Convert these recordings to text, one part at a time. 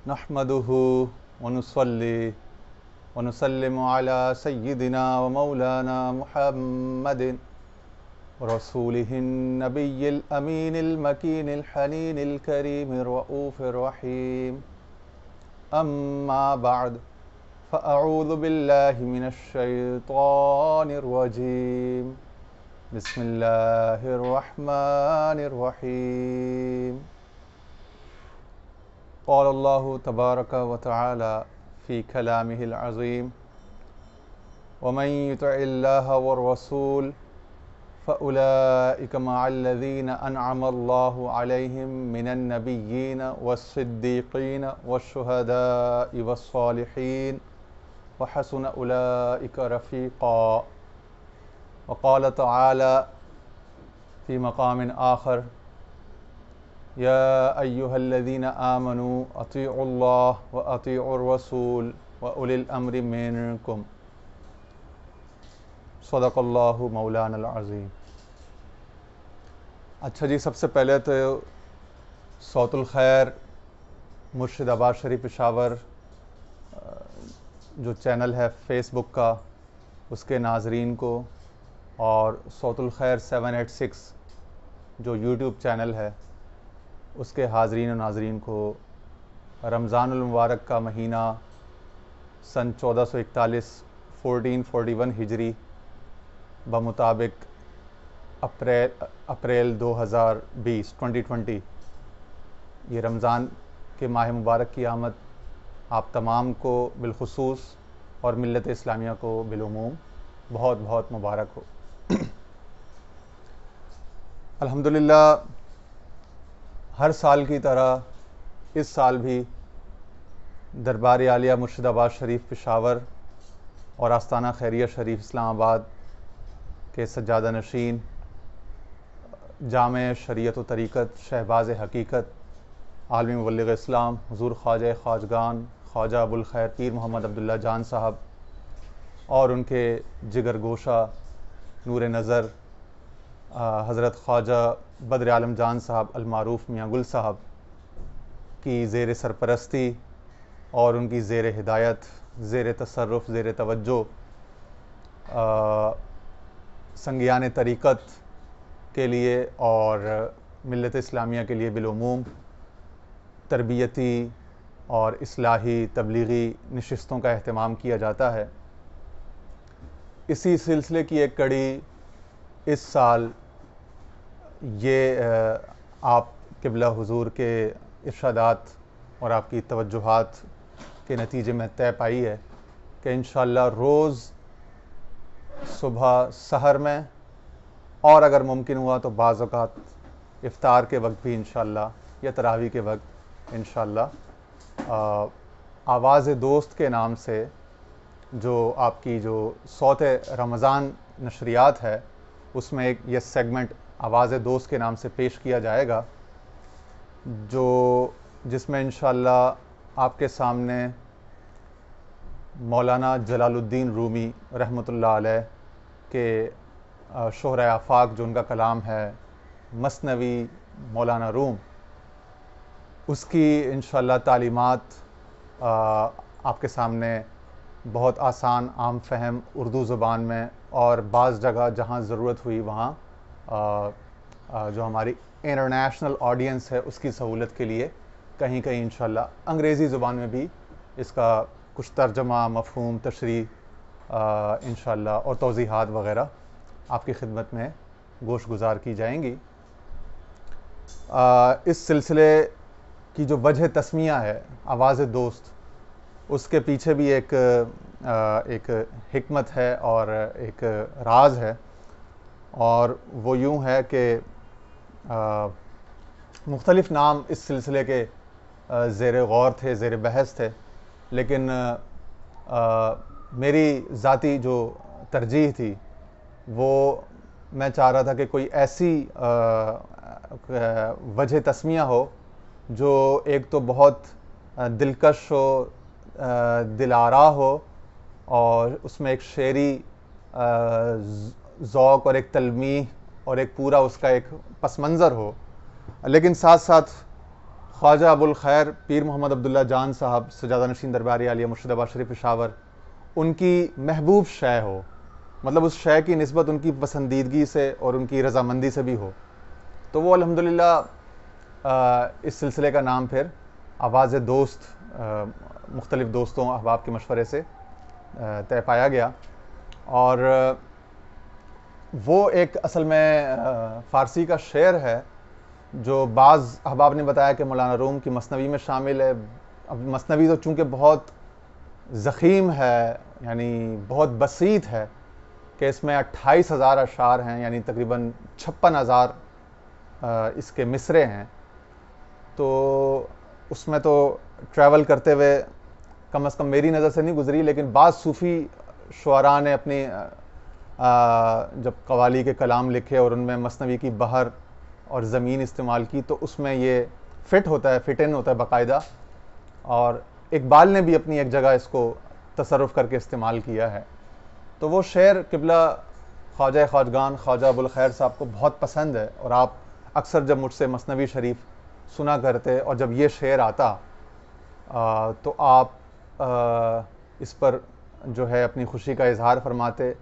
نحمده ونصلي ونسلم على سيدنا ومولانا محمد رسوله النبي الأمين المكين الحنين الكريم الرؤوف الرحيم. أما بعد فأعوذ بالله من الشيطان الرجيم. بسم الله الرحمن الرحيم. قال الله تبارك وتعالى في كلامه العظيم: ومن يطع الله والرسول فأولئك مع الذين أنعم الله عليهم من النبيين والصديقين والشهداء والصالحين وحسن أولئك رفيقا. وقال تعالى في مقام آخر: يا أيها الذين آمنوا أطيعوا الله وأطيعوا الرسول وأولي الأمر منكم. صدق اللہ مولانا العظیم. اچھا جی، سب سے پہلے تو صوت الخیر مرشد آباد شریف پشاور جو چینل ہے فیس بک کا، اس کے ناظرین کو، اور صوت الخیر 786 جو یوٹیوب چینل ہے اس کے حاضرین و ناظرین کو رمضان المبارک کا مہینہ سن 1441 1441 ہجری بمطابق اپریل 2020 یہ رمضان کے ماہ مبارک کی آمد آپ تمام کو بالخصوص اور ملت اسلامیہ کو بالعموم بہت بہت مبارک ہو. الحمدللہ ہر سال کی طرح اس سال بھی دربار عالیہ مرشد آباد شریف پشاور اور آستانہ خیریہ شریف اسلام آباد کے سجادہ نشین جامع شریعت و طریقت شہباز حقیقت عالمی مبلغ اسلام حضور خواجہ خواجگان خواجہ ابوالخیر پیر محمد عبداللہ جان صاحب اور ان کے جگر گوشہ نور نظر حضرت خواجہ بدر عالم جان صاحب المعروف میاں گل صاحب کی زیر سرپرستی اور ان کی زیر ہدایت، زیر تصرف، زیر توجہ سنگیان طریقت کے لیے اور ملت اسلامیہ کے لیے بالعموم تربیتی اور اصلاحی تبلیغی نشستوں کا اہتمام کیا جاتا ہے. اسی سلسلے کی ایک کڑی اس سال یہ آپ قبلہ حضور کے ارشادات اور آپ کی توجہات کے نتیجے میں طے پائی ہے کہ انشاءاللہ روز صبح سحر میں اور اگر ممکن ہوا تو بعض اوقات افطار کے وقت بھی انشاءاللہ یا تراویح کے وقت انشاءاللہ آواز دوست کے نام سے جو آپ کی جو صوت رمضان نشریات ہے اس میں ایک یہ سیگمنٹ آواز دوست کے نام سے پیش کیا جائے گا، جس میں انشاءاللہ آپ کے سامنے مولانا جلال الدین رومی رحمۃ اللہ علیہ کے شہرۂ آفاق جو ان کا کلام ہے مثنوی مولانا روم، اس کی انشاءاللہ تعلیمات آپ کے سامنے بہت آسان عام فہم اردو زبان میں اور بعض جگہ جہاں ضرورت ہوئی وہاں جو ہماری انٹرنیشنل آڈینس ہے اس کی سہولت کے لیے کہیں کہیں انشاءاللہ انگریزی زبان میں بھی اس کا کچھ ترجمہ، مفہوم، تشریح انشاءاللہ اور توضیحات وغیرہ آپ کی خدمت میں گوش گزار کی جائیں گی. اس سلسلے کی جو وجہ تسمیہ ہے آواز دوست، اس کے پیچھے بھی ایک حکمت ہے اور ایک راز ہے، اور وہ یوں ہے کہ مختلف نام اس سلسلے کے زیر غور تھے، زیر بحث تھے، لیکن میری ذاتی جو ترجیح تھی وہ میں چاہ رہا تھا کہ کوئی ایسی وجہ تسمیہ ہو جو ایک تو بہت دلکش ہو، دل آرا ہو، اور اس میں ایک شعری ذوق اور ایک تلمیح اور ایک پورا اس کا ایک پس منظر ہو، لیکن ساتھ ساتھ خواجہ ابوالخیر پیر محمد عبداللہ جان صاحب سجادہ نشین دربار عالیہ مرشد آباد شریف پشاور ان کی محبوب شے ہو، مطلب اس شے کی نسبت ان کی پسندیدگی سے اور ان کی رضامندی سے بھی ہو، تو وہ الحمدللہ اس سلسلے کا نام پھر آواز دوست مختلف دوستوں احباب کے مشورے سے طے پایا گیا. اور وہ ایک اصل میں فارسی کا شعر ہے جو بعض احباب نے بتایا کہ مولانا روم کی مثنوی میں شامل ہے. اب مثنوی تو چونکہ بہت ضخیم ہے، یعنی بہت بسیط ہے، کہ اس میں 28,000 اشعار ہیں، یعنی تقریباً 56,000 اس کے مصرے ہیں. تو اس میں تو ٹریول کرتے ہوئے کم از کم میری نظر سے نہیں گزری، لیکن بعض صوفی شعراء نے اپنی جب قوالی کے کلام لکھے اور ان میں مثنوی کی بحر اور زمین استعمال کی تو اس میں یہ فٹ ہوتا ہے، فٹ ان ہوتا ہے باقاعدہ. اور اقبال نے بھی اپنی ایک جگہ اس کو تصرف کر کے استعمال کیا ہے. تو وہ شعر قبلہ خواجہ خواجگان خواجہ ابوالخیر صاحب کو بہت پسند ہے، اور آپ اکثر جب مجھ سے مثنوی شریف سنا کرتے اور جب یہ شعر آتا تو آپ اس پر جو ہے اپنی خوشی کا اظہار فرماتے،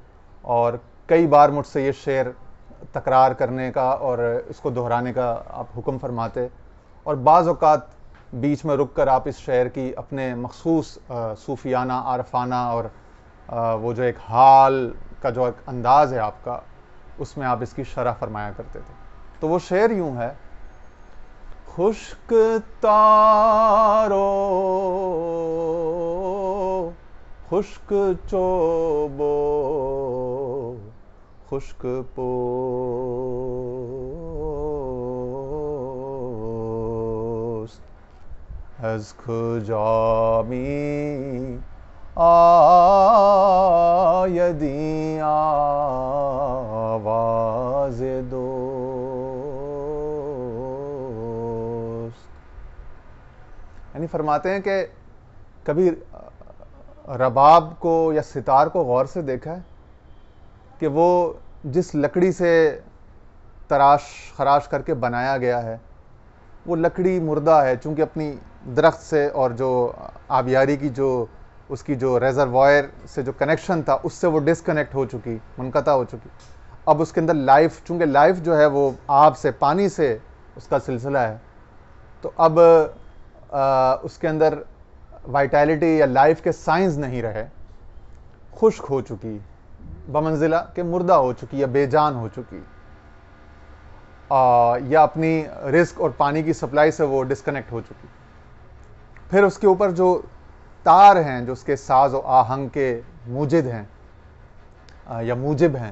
اور کئی بار مجھ سے یہ شعر تکرار کرنے کا اور اس کو دہرانے کا آپ حکم فرماتے. اور بعض اوقات بیچ میں رک کر آپ اس شعر کی اپنے مخصوص صوفیانہ عارفانہ اور وہ جو ایک حال کا جو ایک انداز ہے آپ کا، اس میں آپ اس کی شرح فرمایا کرتے تھے. تو وہ شعر یوں ہے: خشک تارو خشک چوبو خشک پوست از کجا می آیدی آواز دوست. یعنی فرماتے ہیں کہ کبھی رباب کو یا ستار کو غور سے دیکھا ہے کہ وہ جس لکڑی سے تراش خراش کر کے بنایا گیا ہے وہ لکڑی مردہ ہے، چونکہ اپنی درخت سے اور جو آبیاری کی جو اس کی جو ریزروائر سے جو کنیکشن تھا اس سے وہ ڈسکنیکٹ ہو چکی، منقطع ہو چکی. اب اس کے اندر لائف، چونکہ لائف جو ہے وہ آب سے پانی سے اس کا سلسلہ ہے، تو اب اس کے اندر وائٹیلٹی یا لائف کے سائنز نہیں رہے، خشک ہو چکی، بمنزلہ کہ مردہ ہو چکی یا بے جان ہو چکی، یا اپنی رزق اور پانی کی سپلائی سے وہ ڈسکنیکٹ ہو چکی. پھر اس کے اوپر جو تار ہیں جو اس کے ساز و آہنگ کے موجد ہیں یا موجب ہیں،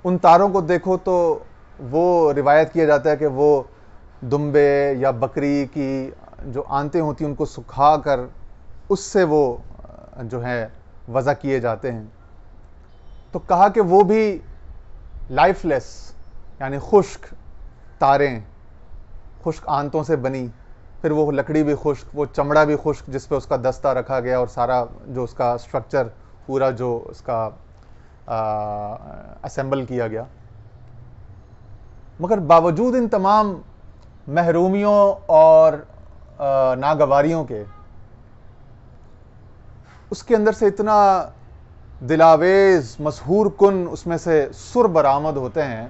ان تاروں کو دیکھو تو وہ روایت کیا جاتا ہے کہ وہ دمبے یا بکری کی جو آنتیں ہوتی ہیں ان کو سکھا کر اس سے وہ جو ہے وضع کیے جاتے ہیں. تو کہا کہ وہ بھی لائف لیس، یعنی خشک تاریں، خشک آنتوں سے بنی، پھر وہ لکڑی بھی خشک، وہ چمڑا بھی خشک جس پہ اس کا دستہ رکھا گیا اور سارا جو اس کا سٹرکچر پورا جو اس کا اسمبل کیا گیا. مگر باوجود ان تمام محرومیوں اور ناگواریوں کے، اس کے اندر سے اتنا دلاویز مسحور کن اس میں سے سر برآمد ہوتے ہیں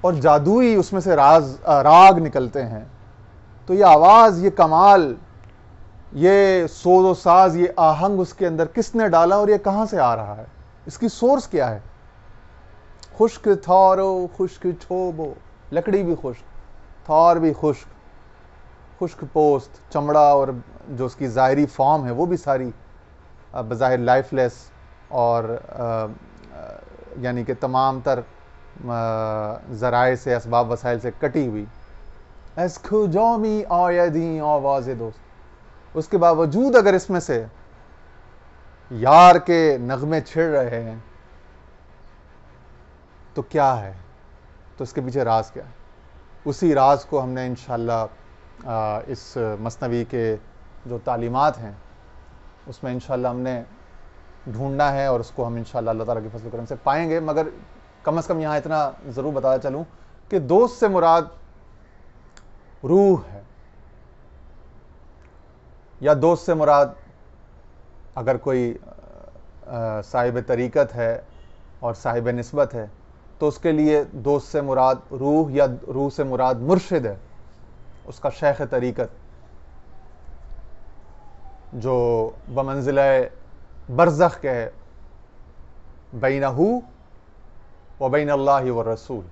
اور جادوئی اس میں سے راگ نکلتے ہیں. تو یہ آواز، یہ کمال، یہ سوز و ساز، یہ آہنگ اس کے اندر کس نے ڈالا اور یہ کہاں سے آ رہا ہے؟ اس کی سورس کیا ہے؟ خشک تھارو خشک چھوبو، لکڑی بھی خشک، تھار بھی خشک، خشک پوست، چمڑا اور جو اس کی ظاہری فارم ہے وہ بھی ساری بظاہر لائف لیس اور یعنی کہ تمام تر ذرائع سے، اسباب وسائل سے کٹی ہوئی. ایس کھجامی آیدیں آواز دوست. اس کے باوجود اگر اس میں سے یار کے نغمے چھڑ رہے ہیں تو کیا ہے؟ تو اس کے پیچھے راز کیا ہے؟ اسی راز کو ہم نے انشاءاللہ اس مثنوی کے جو تعلیمات ہیں اس میں انشاءاللہ ہم نے ڈھونڈنا ہے، اور اس کو ہم انشاءاللہ اللہ تعالیٰ کے فضل و کرم سے پائیں گے. مگر کم از کم یہاں اتنا ضرور بتاتا چلوں کہ دوست سے مراد روح ہے، یا دوست سے مراد اگر کوئی صاحب طریقت ہے اور صاحب نسبت ہے تو اس کے لیے دوست سے مراد روح یا روح سے مراد مرشد ہے، اس کا شیخ طریقت، جو بمنزلہ برزخ کے ہے بینہ و بین اللہ والرسول،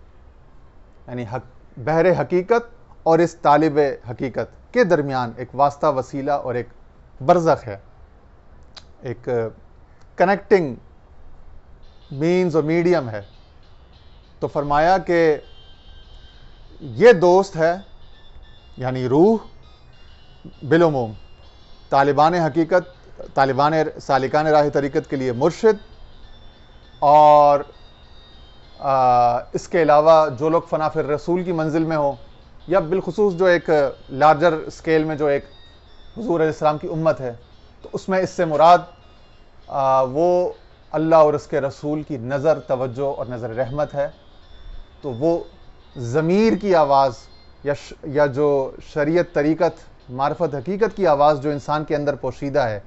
یعنی بحر حقیقت اور اس طالب حقیقت کے درمیان ایک واسطہ وسیلہ اور ایک برزخ ہے، ایک کنیکٹنگ مینز اور میڈیم ہے۔ تو فرمایا کہ یہ دوست ہے، یعنی روح بالعموم، طالبان حقیقت، طالبان سالکان راہ طریقت کے لیے مرشد، اور اس کے علاوہ جو لوگ فنا فی الرسول کی منزل میں ہوں، یا بالخصوص جو ایک لارجر اسکیل میں جو ایک حضور علیہ السلام کی امت ہے، تو اس میں اس سے مراد وہ اللہ اور اس کے رسول کی نظر توجہ اور نظر رحمت ہے۔ تو وہ ضمیر کی آواز یا جو شریعت طریقت معرفت حقیقت کی آواز جو انسان کے اندر پوشیدہ ہے،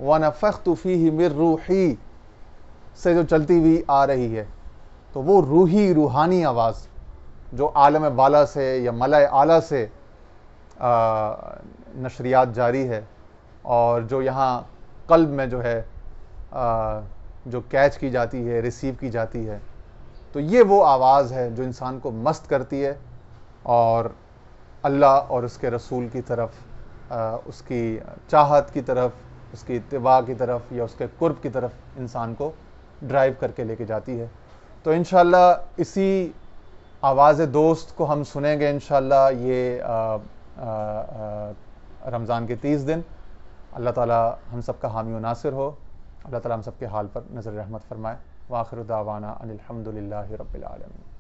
وَنَفَخْتُ فِيهِ مِن رُوحِي سے جو چلتی ہوئی آ رہی ہے، تو وہ روحانی آواز جو عالم بالا سے یا ملأ اعلیٰ سے نشریات جاری ہے، اور جو یہاں قلب میں جو ہے جو کیچ کی جاتی ہے، ریسیو کی جاتی ہے، تو یہ وہ آواز ہے جو انسان کو مست کرتی ہے اور اللہ اور اس کے رسول کی طرف، اس کی چاہت کی طرف، اس کی اتباع کی طرف یا اس کے قرب کی طرف انسان کو ڈرائیو کر کے لے کے جاتی ہے۔ تو انشاءاللہ اسی آواز دوست کو ہم سنیں گے انشاءاللہ یہ رمضان کے 30 دن۔ اللہ تعالی ہم سب کا حامی و ناصر ہو، اللہ تعالی ہم سب کے حال پر نظر رحمت فرمائے۔ وآخر دعوانا ان الحمد للہ رب العالمین۔